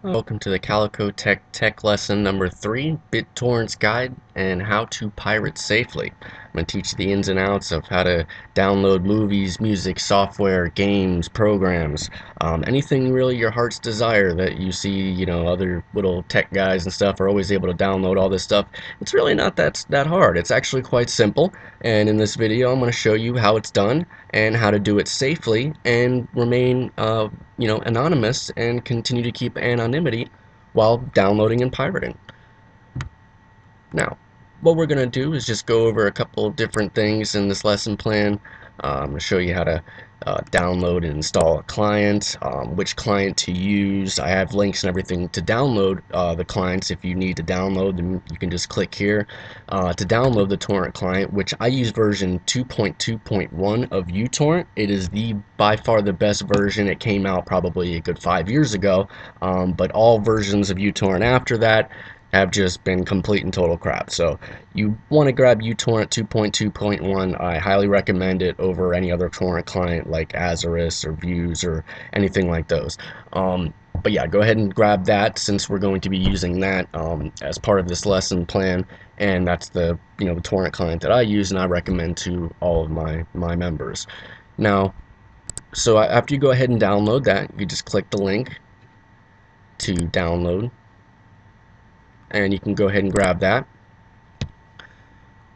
Welcome to the CaliCoTek Tech Lesson number 3, BitTorrent's Guide and How to Pirate Safely. I'm going to teach you the ins and outs of how to download movies, music, software, games, programs, anything really your heart's desire that you see, other little tech guys and stuff are always able to download all this stuff. It's really not that hard. It's actually quite simple, and in this video I'm going to show you how it's done and how to do it safely and remain anonymous and continue to keep anonymity while downloading and pirating. Now, what we're going to do is just go over a couple of different things in this lesson plan. I'm going to show you how to download and install a client, which client to use. I have links and everything to download the clients. If you need to download them, you can just click here to download the torrent client, which I use version 2.2.1 of uTorrent. It is by far the best version. It came out probably a good 5 years ago, but all versions of uTorrent after that have just been complete and total crap. So you want to grab uTorrent 2.2.1. I highly recommend it over any other torrent client like Azarus or Views or anything like those. But yeah, go ahead and grab that since we're going to be using that as part of this lesson plan, and that's the the torrent client that I use and I recommend to all of my members. Now, so after you go ahead and download that, you just click the link to download, and you can go ahead and grab that.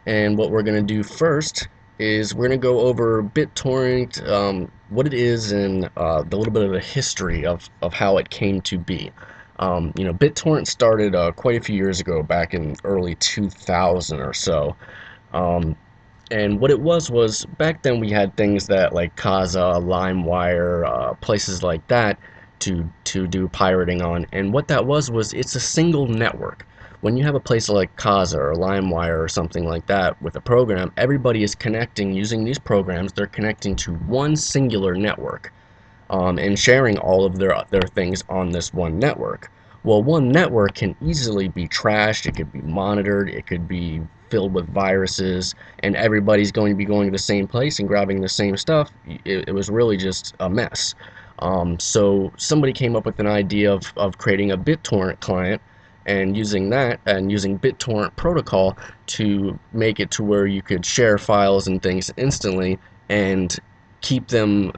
And what we're going to do first is we're going to go over BitTorrent, what it is, and the little bit of the history of how it came to be. BitTorrent started quite a few years ago, back in early 2000 or so. And what it was back then we had things that like Kazaa, LimeWire, places like that to do pirating on. And what that was it's a single network. When you have a place like Kazaa or LimeWire or something like that with a program, everybody is connecting using these programs. They're connecting to one singular network, and sharing all of their things on this one network. Well, one network can easily be trashed, it could be monitored, it could be filled with viruses, and everybody's going to be going to the same place and grabbing the same stuff. It was really just a mess. So somebody came up with an idea of creating a BitTorrent client and using that and using BitTorrent protocol to make it to where you could share files and things instantly and keep them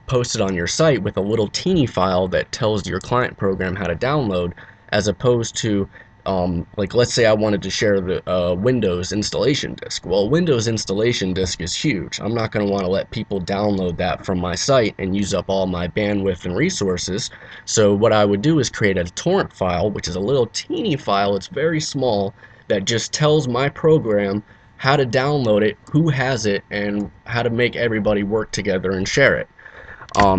posted on your site with a little teeny file that tells your client program how to download, as opposed to like, let's say I wanted to share the Windows installation disk. Well, Windows installation disk is huge. I'm not going to want to let people download that from my site and use up all my bandwidth and resources. So what I would do is create a torrent file, which is a little teeny file. It's very small, that just tells my program how to download it, who has it, and how to make everybody work together and share it.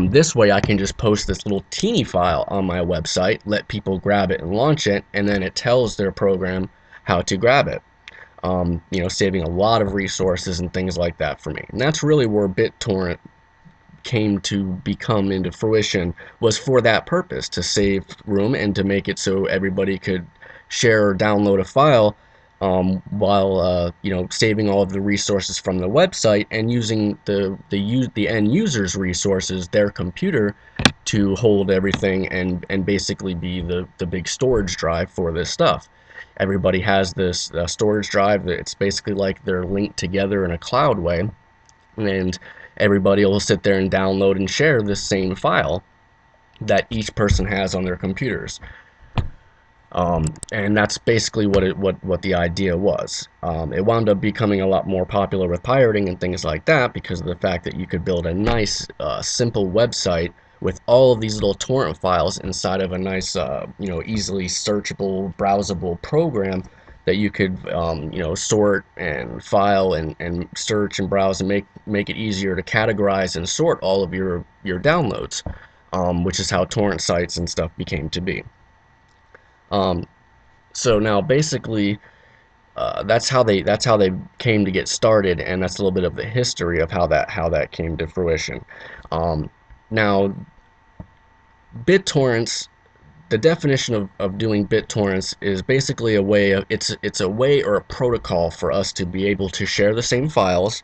This way I can just post this little teeny file on my website, let people grab it and launch it, and then it tells their program how to grab it. Saving a lot of resources and things like that for me. And that's really where BitTorrent came to become into fruition, was for that purpose, to save room and to make it so everybody could share or download a file, while saving all of the resources from the website and using the end user's resources, their computer, to hold everything and basically be the big storage drive for this stuff. Everybody has this storage drive. It's basically like they're linked together in a cloud way, and everybody will sit there and download and share this same file that each person has on their computers. And that's basically what the idea was. It wound up becoming a lot more popular with pirating and things like that because of the fact that you could build a nice, simple website with all of these little torrent files inside of a nice, easily searchable, browsable program that you could, sort and file and search and browse and make it easier to categorize and sort all of your downloads, which is how torrent sites and stuff became to be. So now basically, that's how they came to get started, and that's a little bit of the history of how that came to fruition. Now, BitTorrents, the definition of doing BitTorrents is basically a way of it's a way or a protocol for us to be able to share the same files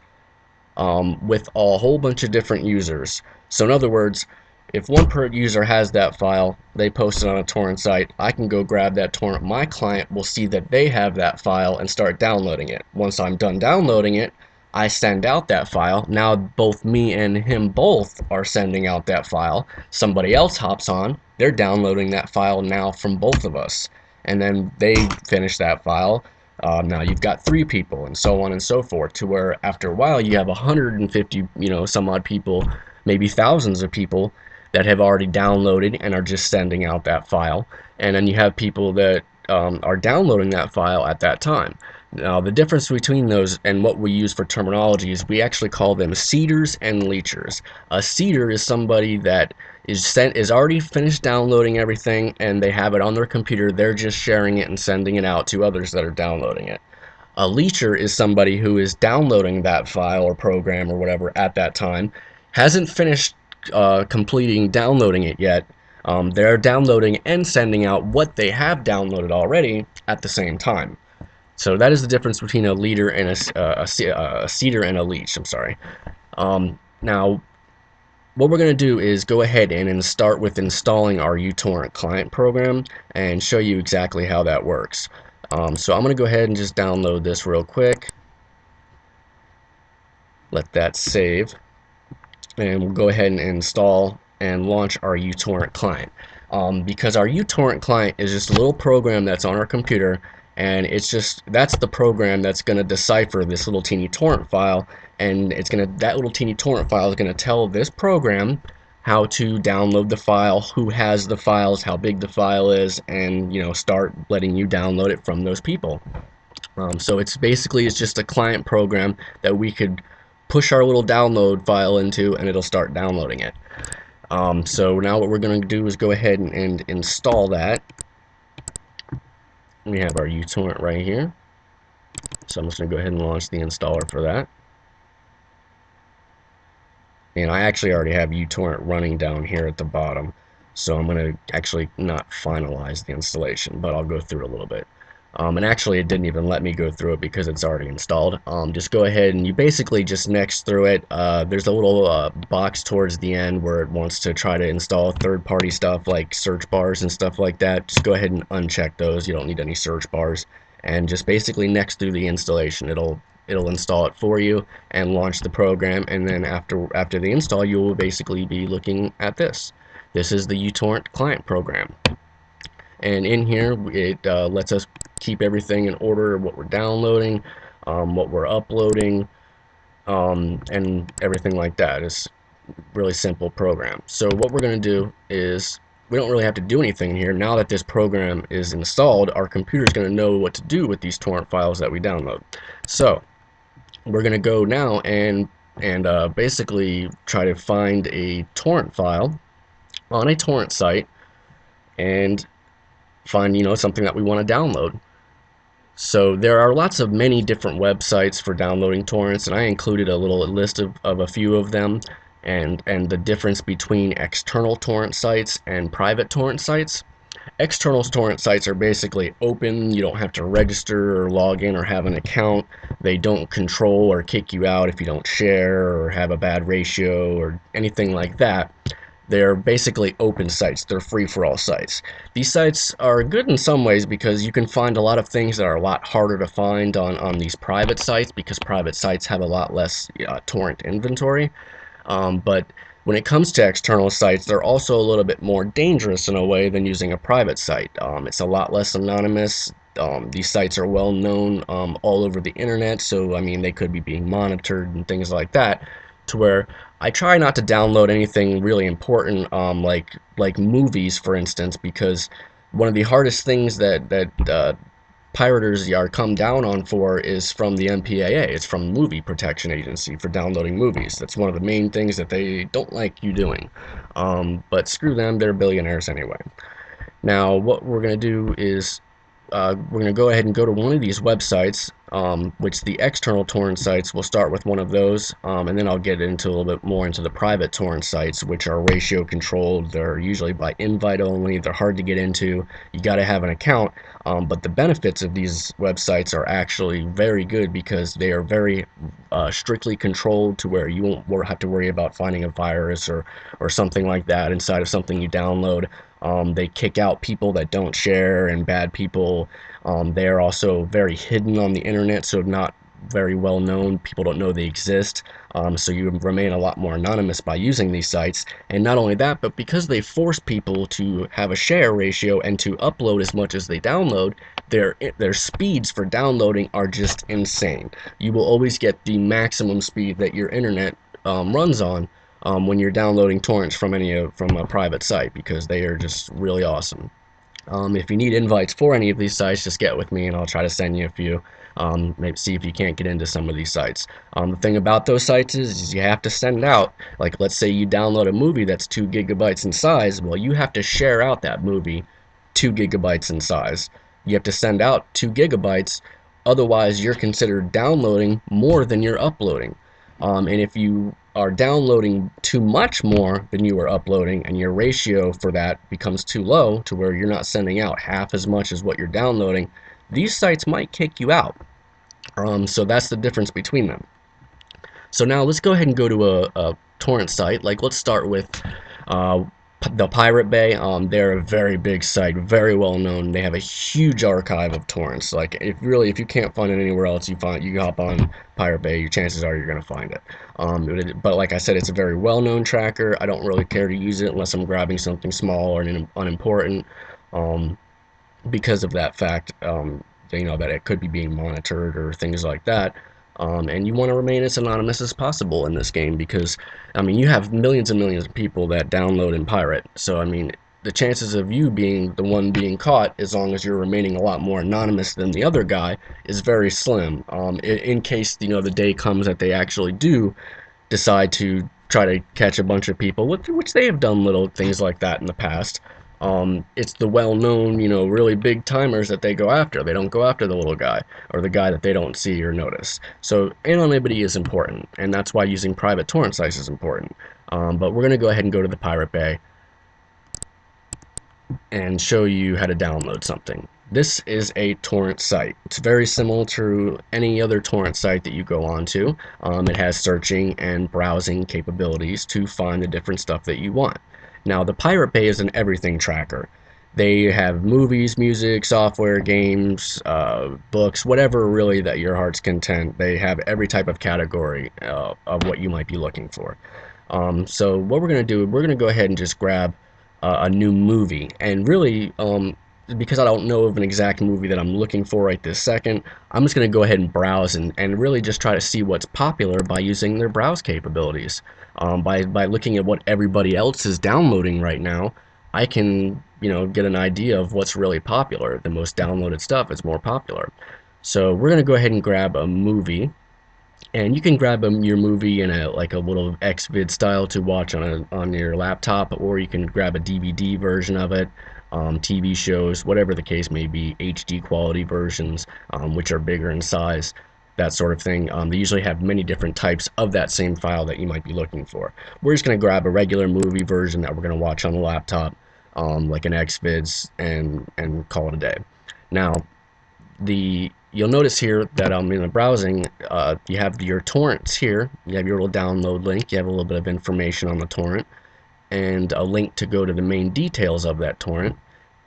with a whole bunch of different users. So in other words, If one per user has that file, they post it on a torrent site, I can go grab that torrent. My client will see that they have that file and start downloading it. Once I'm done downloading it, I send out that file. Now both me and him both are sending out that file. Somebody else hops on, they're downloading that file now from both of us. And then they finish that file. Now you've got 3 people, and so on and so forth, to where after a while you have 150, some odd people, maybe thousands of people that have already downloaded and are just sending out that file. And then you have people that are downloading that file at that time. Now, the difference between those and what we use for terminology is we actually call them seeders and leechers. A seeder is somebody that is already finished downloading everything, and they have it on their computer. They're just sharing it and sending it out to others that are downloading it. A leecher is somebody who is downloading that file or program or whatever at that time, hasn't finished completing downloading it yet. They're downloading and sending out what they have downloaded already at the same time. So that is the difference between a leader and a seeder and a leech. I'm sorry. Now, what we're going to do is go ahead and start with installing our uTorrent client program and show you exactly how that works. So I'm going to go ahead and just download this real quick. Let that save. And we'll go ahead and install and launch our uTorrent client. Because our uTorrent client is just a little program that's on our computer, and that's the program that's going to decipher this little teeny torrent file, and that little teeny torrent file is going to tell this program how to download the file, who has the files, how big the file is, and start letting you download it from those people. So it's just a client program that we could push our little download file into, and it'll start downloading it. So now what we're going to do is go ahead and install that. We have our uTorrent right here. So I'm just going to go ahead and launch the installer for that. And I actually already have uTorrent running down here at the bottom. So I'm going to actually not finalize the installation, but I'll go through it a little bit. And actually it didn't even let me go through it because it's already installed. Just go ahead and you basically just next through it. There's a little box towards the end where it wants to try to install third-party stuff like search bars and stuff like that. Just go ahead and uncheck those. You don't need any search bars. And just basically next through the installation, it'll install it for you and launch the program. And then after the install, you will basically be looking at this. This is the uTorrent client program. And in here, it lets us keep everything in order, what we're downloading, what we're uploading, and everything like that. It's a really simple program. So what we're going to do is, we don't really have to do anything here. Now that this program is installed, our computer is going to know what to do with these torrent files that we download. So we're going to go now and basically try to find a torrent file on a torrent site and find something that we want to download. So there are many different websites for downloading torrents, and I included a little list of a few of them, and the difference between external torrent sites and private torrent sites. External torrent sites are basically open. You don't have to register or log in or have an account. They don't control or kick you out if you don't share or have a bad ratio or anything like that. They're basically open sites. They're free-for-all sites. These sites are good in some ways because you can find a lot of things that are a lot harder to find on these private sites, because private sites have a lot less torrent inventory. But when it comes to external sites, they're also a little bit more dangerous in a way than using a private site. It's a lot less anonymous. These sites are well known all over the internet, so I mean they could be being monitored and things like that, to where I try not to download anything really important, like movies, for instance, because one of the hardest things that pirators are come down on for is from the MPAA. It's from the Movie Protection Agency for downloading movies. That's one of the main things that they don't like you doing. But screw them, they're billionaires anyway. Now, what we're going to do is we're going to go ahead and go to one of these websites. which the external torrent sites will start with one of those, and then I'll get into a little bit more into the private torrent sites, which are ratio controlled. They're usually by invite only. They're hard to get into. You got to have an account, but the benefits of these websites are actually very good because they are very strictly controlled to where you won't have to worry about finding a virus or something like that inside of something you download. They kick out people that don't share and bad people. They are also very hidden on the internet, so not very well known. People don't know they exist. So you remain a lot more anonymous by using these sites. And not only that, but because they force people to have a share ratio and to upload as much as they download, their speeds for downloading are just insane. You will always get the maximum speed that your internet runs on when you're downloading torrents from from a private site, because they are just really awesome. If you need invites for any of these sites, just get with me and I'll try to send you a few. Maybe see if you can't get into some of these sites. The thing about those sites is you have to send out, like let's say you download a movie that's 2 gigabytes in size, well, you have to share out that movie 2 gigabytes in size. You have to send out 2 gigabytes, otherwise you're considered downloading more than you're uploading. And if you are downloading too much more than you are uploading and your ratio for that becomes too low to where you're not sending out half as much as what you're downloading, these sites might kick you out. So that's the difference between them. So now let's go ahead and go to a torrent site. Like let's start with uh, the Pirate Bay. They're a very big site, very well known. They have a huge archive of torrents. Like if you can't find it anywhere else, you hop on Pirate Bay, your chances are you're gonna find it. But like I said, it's a very well-known tracker. I don't really care to use it unless I'm grabbing something small or unimportant, um, because of that fact. That it could be being monitored or things like that. And you want to remain as anonymous as possible in this game because, I mean, you have millions and millions of people that download and pirate. So, I mean, the chances of you being the one being caught, as long as you're remaining a lot more anonymous than the other guy, is very slim. In case, the day comes that they actually do decide to try to catch a bunch of people, which they have done little things like that in the past. It's the well-known, really big timers that they go after. They don't go after the little guy or the guy that they don't see or notice. So anonymity is important, and that's why using private torrent sites is important. But we're going to go ahead and go to the Pirate Bay and show you how to download something. This is a torrent site. It's very similar to any other torrent site that you go onto. It has searching and browsing capabilities to find the different stuff that you want. Now, the Pirate Bay is an everything tracker. They have movies, music, software, games, books, whatever really that your heart's content. They have every type of category of what you might be looking for. So what we're going to do, we're going to go ahead and just grab a new movie. And really, because I don't know of an exact movie that I'm looking for right this second, I'm just going to go ahead and browse and really just try to see what's popular by using their browse capabilities. By looking at what everybody else is downloading right now, I can, get an idea of what's really popular. The most downloaded stuff is more popular. So we're going to go ahead and grab a movie. And you can grab your movie in a little XVID style to watch on your laptop, or you can grab a DVD version of it, TV shows, whatever the case may be, HD quality versions, which are bigger in size, that sort of thing. They usually have many different types of that same file that you might be looking for. We're just going to grab a regular movie version that we're going to watch on the laptop, like an XVids, and call it a day. Now, you'll notice here that in the browsing, you have your torrents here. You have your little download link. You have a little bit of information on the torrent and a link to go to the main details of that torrent.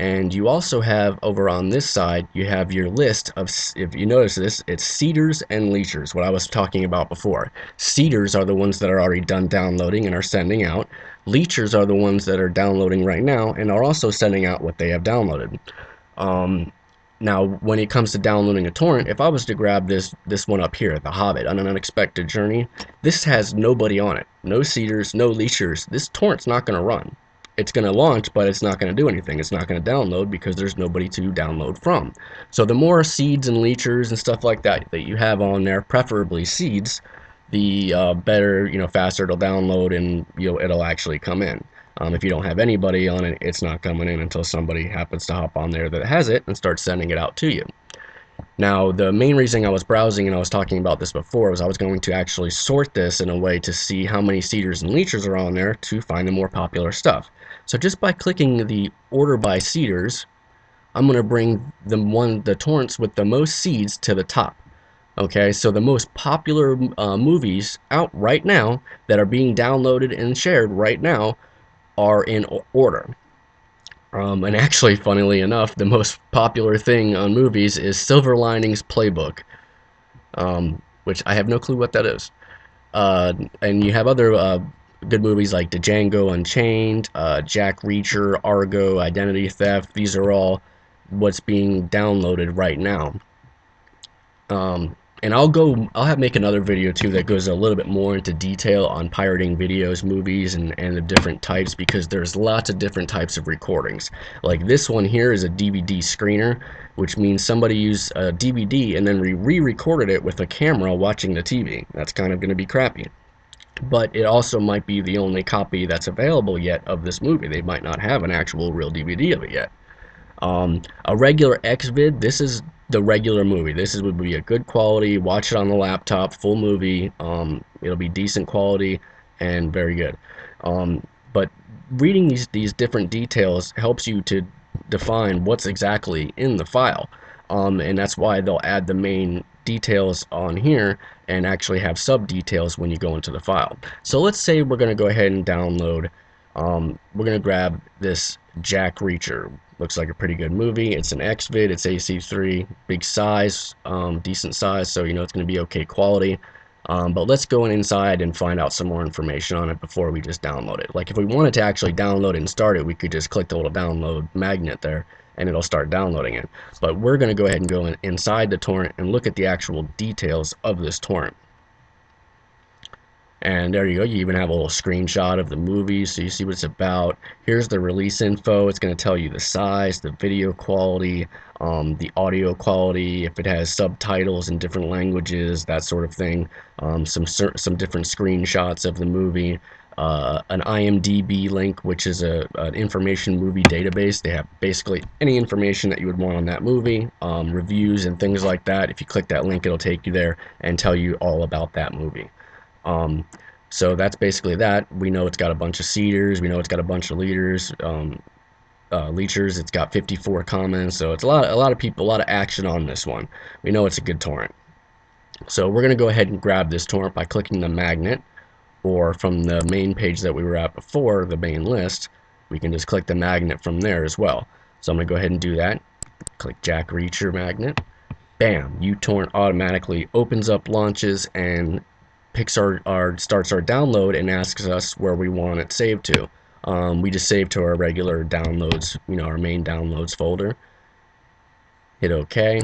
And you also have over on this side, you have your list of, if you notice this, it's seeders and leechers, what I was talking about before. Seeders are the ones that are already done downloading and are sending out. Leechers are the ones that are downloading right now and are also sending out what they have downloaded. Now, when it comes to downloading a torrent, if I was to grab this one up here, The Hobbit, on an Unexpected Journey, this has nobody on it. No seeders, no leechers. This torrent's not going to run. It's going to launch, but it's not going to do anything. It's not going to download because there's nobody to download from. So the more seeds and leechers and stuff like that you have on there, preferably seeds, the better, faster it'll download and it'll actually come in. If you don't have anybody on it, it's not coming in until somebody happens to hop on there that has it and starts sending it out to you. Now, the main reason I was browsing and I was talking about this before was I was going to actually sort this in a way to see how many seeders and leechers are on there to find the more popular stuff. So just by clicking the order by seeders, I'm going to bring the torrents with the most seeds to the top. Okay, so the most popular movies out right now that are being downloaded and shared right now are in order. And actually, funnily enough, the most popular thing on movies is Silver Linings Playbook, which I have no clue what that is. And you have other good movies like Django Unchained, Jack Reacher, Argo, Identity Theft. These are all what's being downloaded right now. And I'll have make another video too that goes a little bit more into detail on pirating videos, movies, and the different types, because there's lots of different types of recordings. Like this one here is a DVD screener, which means somebody used a DVD and then re-recorded it with a camera watching the TV. That's kind of going to be crappy. But it also might be the only copy that's available yet of this movie. They might not have an actual real DVD of it yet. A regular XVID, this is the regular movie. Would be a good quality. Watch it on the laptop, full movie. It'll be decent quality and very good. But reading these different details helps you to define what's exactly in the file. And that's why they'll add the main details on here and actually have sub details when you go into the file. So let's say we're going to go ahead and download. We're going to grab this Jack Reacher. Looks like a pretty good movie. It's an XVID. It's AC3, big size, decent size, so you know it's going to be okay quality. But let's go inside and find out some more information on it before we just download it. Like if we wanted to actually download it and start it, we could just click the little download magnet there and it'll start downloading it. But we're going to go ahead and go inside the torrent and look at the actual details of this torrent. And there you go. You even have a little screenshot of the movie, so you see what it's about. Here's the release info. It's going to tell you the size, the video quality, the audio quality, if it has subtitles in different languages, that sort of thing. Some different screenshots of the movie. An IMDb link, which is an information movie database. They have basically any information that you would want on that movie, reviews and things like that. If you click that link, it'll take you there and tell you all about that movie. So that's basically that. We know it's got a bunch of seeders. We know it's got a bunch of leaders, leechers. It's got 54 comments. So it's a lot of people, a lot of action on this one. We know it's a good torrent. So we're gonna go ahead and grab this torrent by clicking the magnet, or from the main page that we were at before, the main list. We can just click the magnet from there as well. So I'm gonna go ahead and do that. Click Jack Reacher magnet. Bam! uTorrent automatically opens up, launches, and picks starts our download and asks us where we want it saved to. We just save to our regular downloads, you know, our main downloads folder. Hit OK.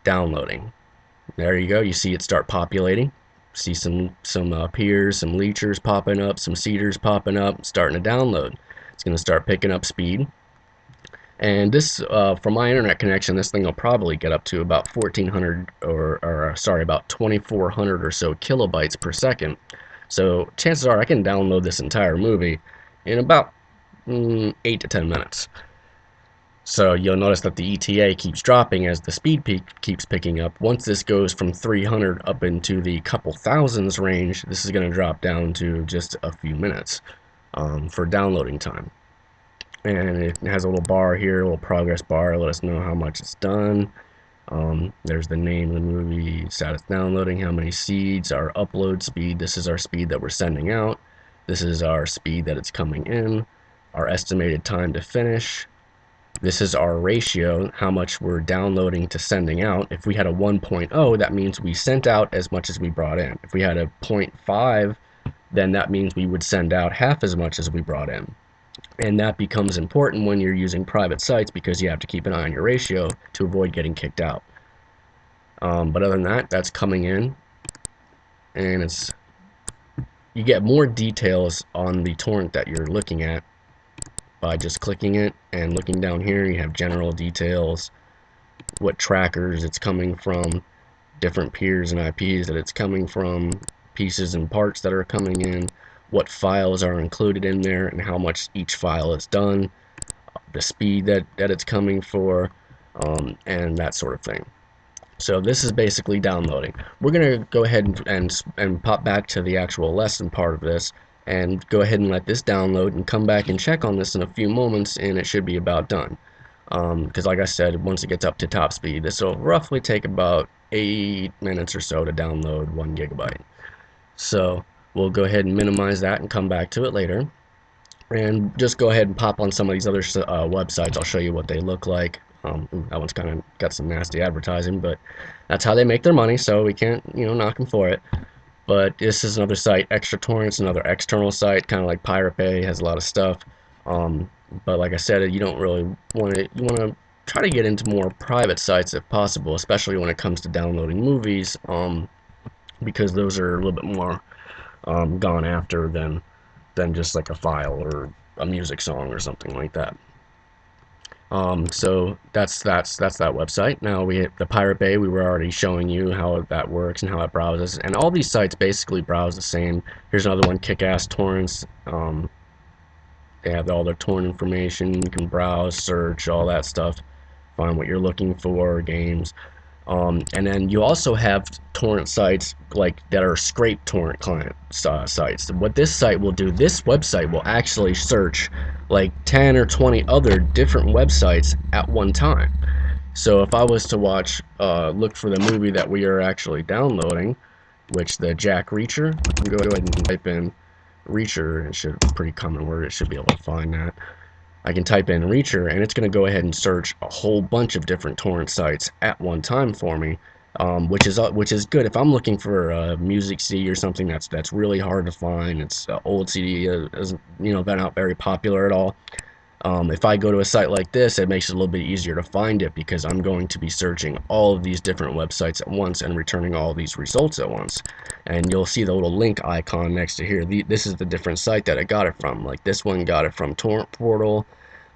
Downloading. There you go. You see it start populating. See some peers, some leechers popping up, some seeders popping up, starting to download. It's going to start picking up speed. And this, from my internet connection, this thing will probably get up to about 1400 or sorry, about 2400 or so kilobytes per second. So chances are I can download this entire movie in about 8 to 10 minutes. So you'll notice that the ETA keeps dropping as the speed keeps picking up. Once this goes from 300 up into the couple thousands range, this is going to drop down to just a few minutes for downloading time. And it has a little bar here, a little progress bar, let us know how much it's done. There's the name of the movie, status downloading, how many seeds, our upload speed. This is our speed that we're sending out. This is our speed that it's coming in, our estimated time to finish. This is our ratio, how much we're downloading to sending out. If we had a 1.0, that means we sent out as much as we brought in. If we had a 0.5, then that means we would send out half as much as we brought in. And that becomes important when you're using private sites because you have to keep an eye on your ratio to avoid getting kicked out. But other than that, that's coming in, and you get more details on the torrent that you're looking at by just clicking it and looking down here. You have general details, what trackers it's coming from, different peers and IPs that it's coming from, pieces and parts that are coming in, what files are included in there and how much each file is done, the speed that it's coming for, and that sort of thing. So this is basically downloading. We're going to go ahead and pop back to the actual lesson part of this and go ahead and let this download and come back and check on this in a few moments, and it should be about done. Because like I said, once it gets up to top speed, this will roughly take about 8 minutes or so to download 1 gigabyte. So we'll go ahead and minimize that and come back to it later. And just go ahead and pop on some of these other websites. I'll show you what they look like. That one's kind of got some nasty advertising, but that's how they make their money, so we can't, knock them for it. But this is another site, Extra Torrents, another external site, kind of like Pirate Bay, has a lot of stuff. But like I said, you don't really want to. You want to try to get into more private sites if possible, especially when it comes to downloading movies, because those are a little bit more gone after than just like a file or a music song or something like that. So that's that website. Now the Pirate Bay, we were already showing you how that works and how it browses, and all these sites basically browse the same. Here's another one, Kick-Ass Torrents. They have all their torrent information. You can browse, search, all that stuff, find what you're looking for, games. And then you also have torrent sites like that are scrape torrent client sites. What this site will do, this website will actually search like 10 or 20 other different websites at one time. So if I was to look for the movie that we are actually downloading, which the Jack Reacher, I can go ahead and type in Reacher. It should be a pretty common word. It should be able to find that. I can type in Reacher, and it's going to go ahead and search a whole bunch of different torrent sites at one time for me, which is good if I'm looking for a music CD or something that's really hard to find. It's old CD, hasn't been out very popular at all. If I go to a site like this, it makes it a little bit easier to find it because I'm going to be searching all of these different websites at once and returning all these results at once. And you'll see the little link icon next to here. This is the different site that I got it from. Like this one got it from Torrent Portal,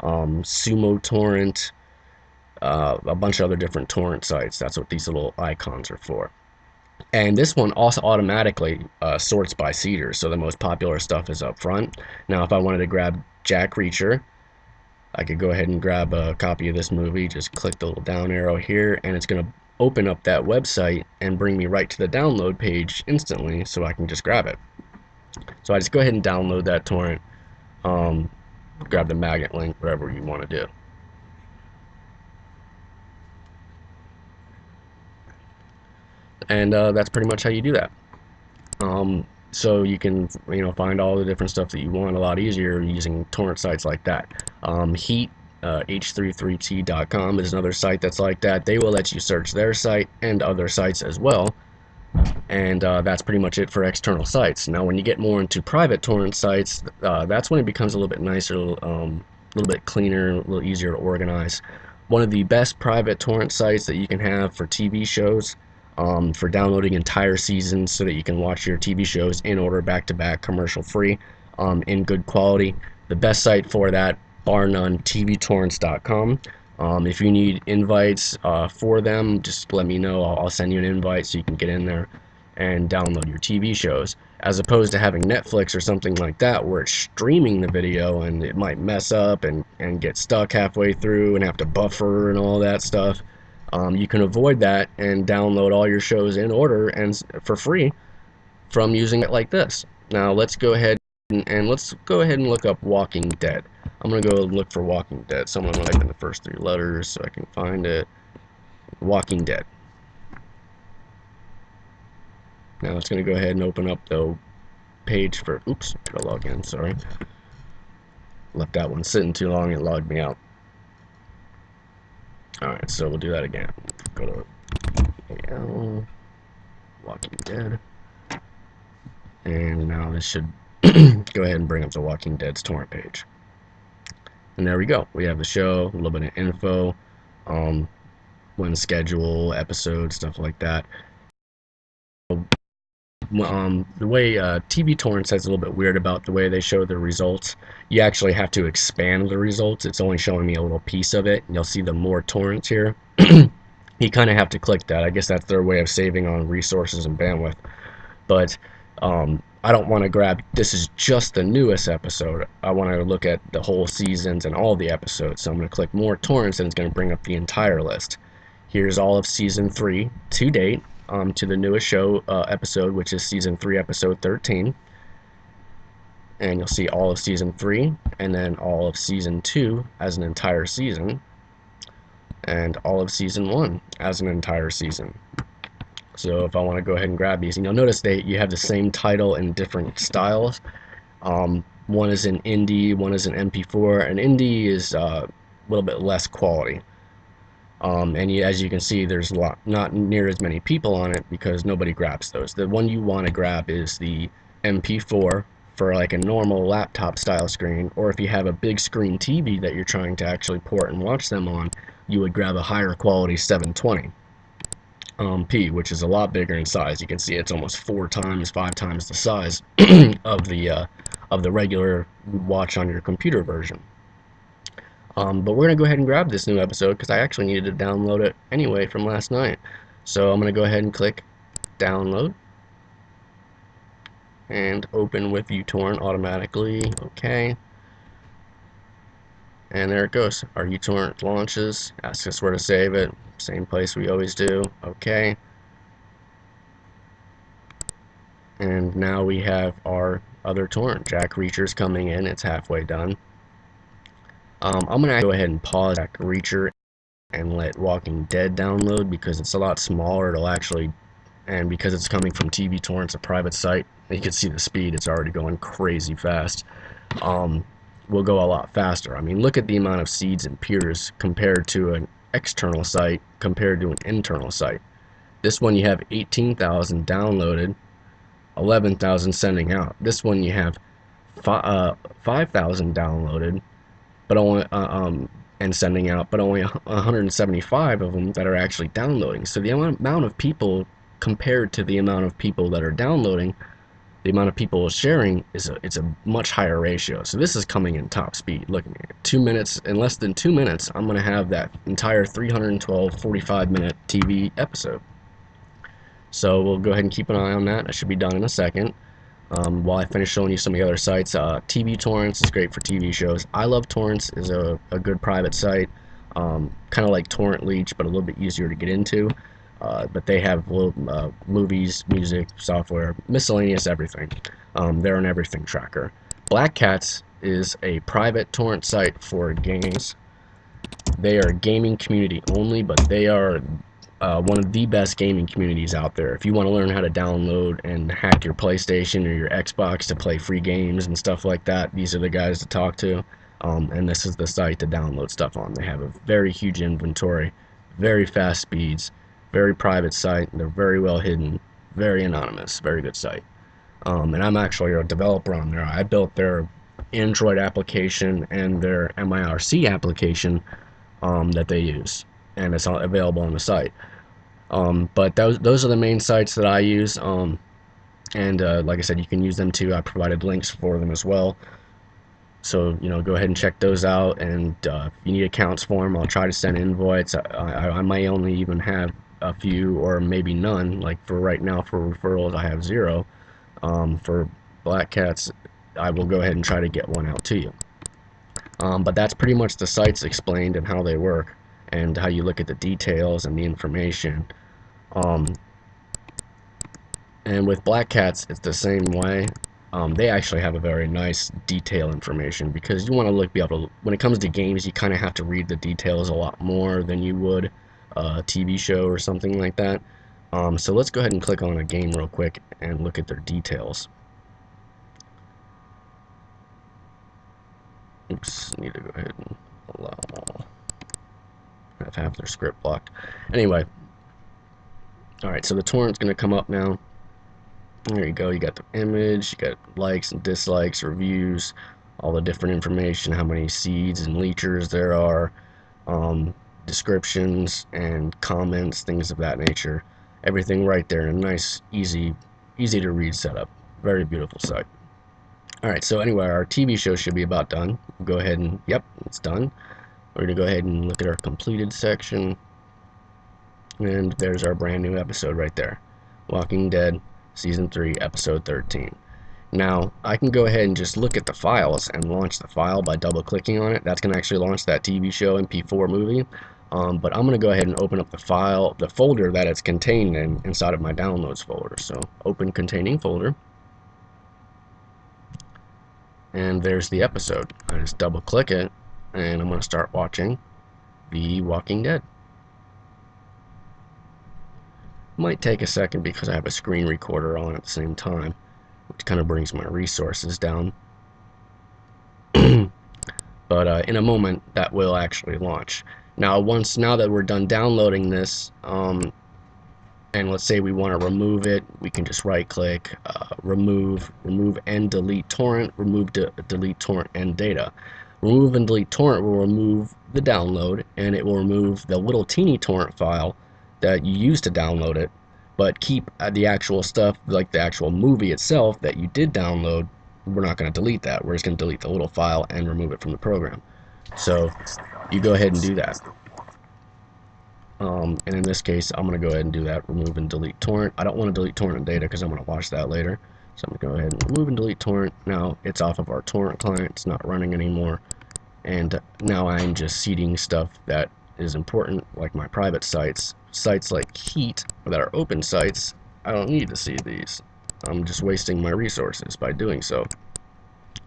Sumo Torrent, a bunch of other different torrent sites. That's what these little icons are for. And this one also automatically sorts by Cedar, so the most popular stuff is up front. Now if I wanted to grab Jack Reacher, I could go ahead and grab a copy of this movie, just click the little down arrow here, and it's going to open up that website and bring me right to the download page instantly, so I can just grab it. So I just go ahead and download that torrent, grab the magnet link, whatever you want to do. And that's pretty much how you do that. So you can find all the different stuff that you want a lot easier using torrent sites like that. Heat h33t.com is another site that's like that. They will let you search their site and other sites as well, and that's pretty much it for external sites. Now when you get more into private torrent sites, that's when it becomes a little bit nicer, a little bit cleaner, a little easier to organize. One of the best private torrent sites that you can have for TV shows, for downloading entire seasons so that you can watch your TV shows in order, back to back, commercial free, in good quality. The best site for that, bar none, tvtorrents.com. If you need invites for them, just let me know. I'll send you an invite so you can get in there and download your TV shows, as opposed to having Netflix or something like that where it's streaming the video and it might mess up and get stuck halfway through and have to buffer and all that stuff. You can avoid that and download all your shows in order and for free from using it like this. Now let's go ahead and look up Walking Dead. I'm gonna go look for Walking Dead. So I'm gonna type in the first 3 letters so I can find it. Walking Dead. Now it's gonna go ahead and open up the page for. Oops, gotta log in. Sorry, left that one sitting too long. It logged me out. Alright, so we'll do that again. Go to AL, Walking Dead, and now this should go ahead and bring up the Walking Dead's torrent page. And there we go. We have the show, a little bit of info, when schedule, episodes, stuff like that. The way TV torrents is a little bit weird about the way they show the results. You actually have to expand the results. It's only showing me a little piece of it. You'll see the more torrents here. You kind of have to click that. I guess that's their way of saving on resources and bandwidth. But I don't want to grab, this is just the newest episode. I want to look at the whole seasons and all the episodes. So I'm going to click more torrents and it's going to bring up the entire list. Here's all of season 3 to date, to the newest show episode, which is season 3, episode 13. And you'll see all of season 3 and then all of season 2 as an entire season, and all of season 1 as an entire season. So if I want to go ahead and grab these, and you'll notice you have the same title in different styles. One is in indie, one is an MP4, and indie is a little bit less quality. As you can see, there's not near as many people on it because nobody grabs those. The one you want to grab is the MP4 for like a normal laptop style screen, or if you have a big screen TV that you're trying to actually port and watch them on, you would grab a higher quality 720 p, which is a lot bigger in size. You can see it's almost 4 times, 5 times the size of the regular watch on your computer version. But we're gonna go ahead and grab this new episode because I actually needed to download it anyway from last night. So I'm gonna go ahead and click download and open with uTorrent automatically. Okay. And there it goes. Our uTorrent launches, asks us where to save it. Same place we always do. Okay. And now we have our other torrent. Jack Reacher's coming in. It's halfway done. I'm going to go ahead and pause Jack Reacher and let Walking Dead download because it's a lot smaller. It'll actually, and because it's coming from TV Torrents, a private site, you can see the speed. It's already going crazy fast. Will go a lot faster. I mean, look at the amount of seeds and peers compared to an external site compared to an internal site. This one you have 18,000 downloaded, 11,000 sending out. This one you have 5,000 downloaded, but only and sending out, but only 175 of them that are actually downloading. So the amount of people compared to the amount of people that are downloading, the amount of people sharing it's a much higher ratio. So this is coming in top speed. Look at 2 minutes, in less than 2 minutes, I'm gonna have that entire 312 45-minute TV episode. So we'll go ahead and keep an eye on that. I should be done in a second. While I finish showing you some of the other sites, TV Torrents is great for TV shows. I Love Torrents is a good private site, kind of like Torrent Leech, but a little bit easier to get into. But they have movies, music, software, miscellaneous everything. They're an everything tracker. Black Cats is a private torrent site for games. They are gaming community only, but they are one of the best gaming communities out there. If you want to learn how to download and hack your PlayStation or your Xbox to play free games and stuff like that, these are the guys to talk to. And this is the site to download stuff on. They have a very huge inventory, very fast speeds, very private site. They're very well hidden, very anonymous, very good site. And I'm actually a developer on there. I built their Android application and their MIRC application that they use, and it's available on the site. But those are the main sites that I use. Like I said, you can use them too. I provided links for them as well. So, go ahead and check those out. And if you need accounts for them, I'll try to send invites. I might only even have a few or maybe none. Like for right now, for referrals, I have 0. For Black Cats, I will go ahead and try to get one out to you. But that's pretty much the sites explained and how they work and how you look at the details and the information. And with Black Cats, it's the same way. They actually have a very nice detail information because you want to be able to, when it comes to games, you kind of have to read the details a lot more than you would a TV show or something like that. So let's go ahead and click on a game real quick and look at their details. Oops, need to go ahead and allow all. I have half their script blocked. Anyway, alright, so the torrent's going to come up now. There you go, you got the image, you got likes and dislikes, reviews, all the different information, how many seeds and leechers there are, descriptions and comments, things of that nature. Everything right there in a nice, easy to read setup. Very beautiful site. Alright, so anyway, our TV show should be about done. We'll go ahead and, yep, it's done. We're going to go ahead and look at our completed section. And there's our brand new episode right there. Walking Dead, Season 3, Episode 13. Now, I can go ahead and just look at the files and launch the file by double clicking on it. That's going to actually launch that TV show MP4 movie. But I'm going to go ahead and open up the file, the folder that it's contained in inside of my downloads folder. So open containing folder. And there's the episode. I just double click it and I'm going to start watching The Walking Dead. Might take a second because I have a screen recorder on at the same time, which kind of brings my resources down. But in a moment that will actually launch. Now that we're done downloading this, and let's say we want to remove it, we can just right click, remove and delete torrent, delete torrent and data. Remove and delete torrent will remove the download, and it will remove the little teeny torrent file that you used to download it, but keep the actual stuff, like the actual movie itself that you did download. We're not going to delete that. We're just going to delete the little file and remove it from the program. So you go ahead and do that. And in this case, I'm going to go ahead and do that, remove and delete torrent. I don't want to delete torrent and data because I'm going to watch that later. So I'm going to go ahead and remove and delete torrent. Now it's off of our torrent client. It's not running anymore. And now I'm just seeding stuff that is important, like my private sites. Sites like Heat that are open sites, I don't need to see these. I'm just wasting my resources by doing so.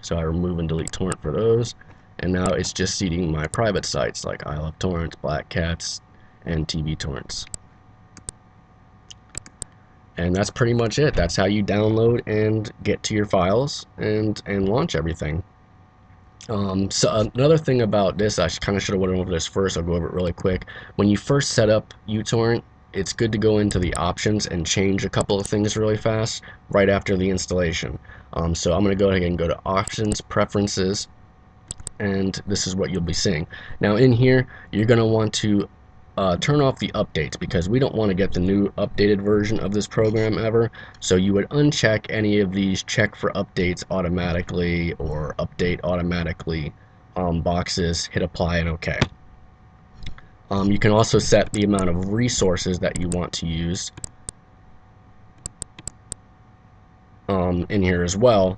So I remove and delete torrent for those. And now it's just seeding my private sites like I Love Torrents, Black Cats, and TV torrents. And that's pretty much it. That's how you download and get to your files and launch everything. So another thing about this, I kind of should have went over this first. I'll go over it really quick. When you first set up uTorrent, it's good to go into the options and change a couple of things really fast right after the installation. So I'm going to go ahead and go to Options, Preferences, and this is what you'll be seeing. Now in here, you're going to want to turn off the updates because we don't want to get the new updated version of this program ever. So you would uncheck any of these check for updates automatically or update automatically boxes, hit apply and OK. You can also set the amount of resources that you want to use in here as well,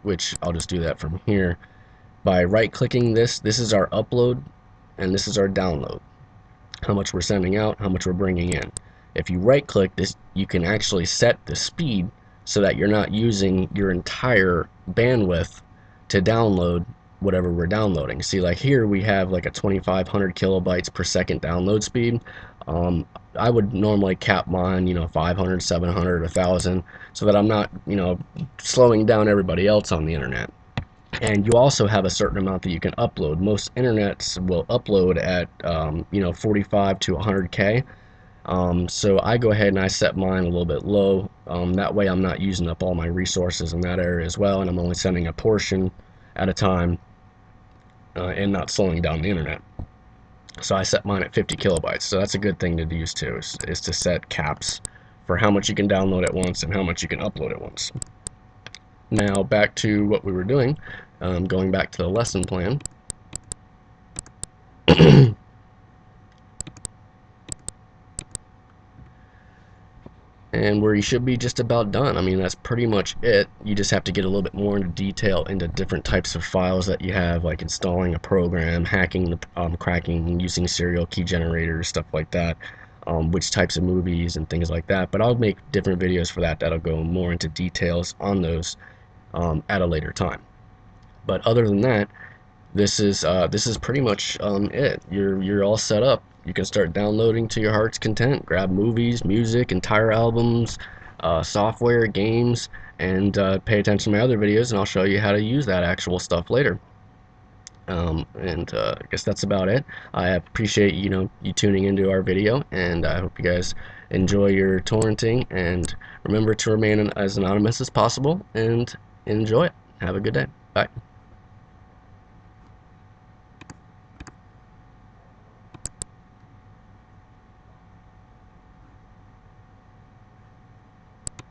which I'll just do that from here. By right clicking this is our upload and this is our download. How much we're sending out, how much we're bringing in. If you right click this, you can actually set the speed so that you're not using your entire bandwidth to download whatever we're downloading. See, like here we have like a 2500 kilobytes per second download speed. I would normally cap mine, 500, 700, 1000, so that I'm not, slowing down everybody else on the internet. And you also have a certain amount that you can upload. Most internets will upload at 45 to 100K. So I go ahead and I set mine a little bit low. That way I'm not using up all my resources in that area as well, and I'm only sending a portion at a time and not slowing down the internet. So I set mine at 50 kilobytes. So that's a good thing to use too, is to set caps for how much you can download at once and how much you can upload at once. Now back to what we were doing, going back to the lesson plan. And where you should be just about done. I mean, that's pretty much it. You just have to get a little bit more into detail into different types of files that you have, like installing a program, hacking, cracking, using serial key generators, stuff like that, which types of movies and things like that. But I'll make different videos for that that'll go more into details on those at a later time. But other than that, this is pretty much it. You're all set up. You can start downloading to your heart's content. Grab movies, music, entire albums, software, games, and pay attention to my other videos, and I'll show you how to use that actual stuff later. I guess that's about it. I appreciate you tuning into our video, and I hope you guys enjoy your torrenting, and remember to remain as anonymous as possible, and enjoy it. Have a good day. Bye.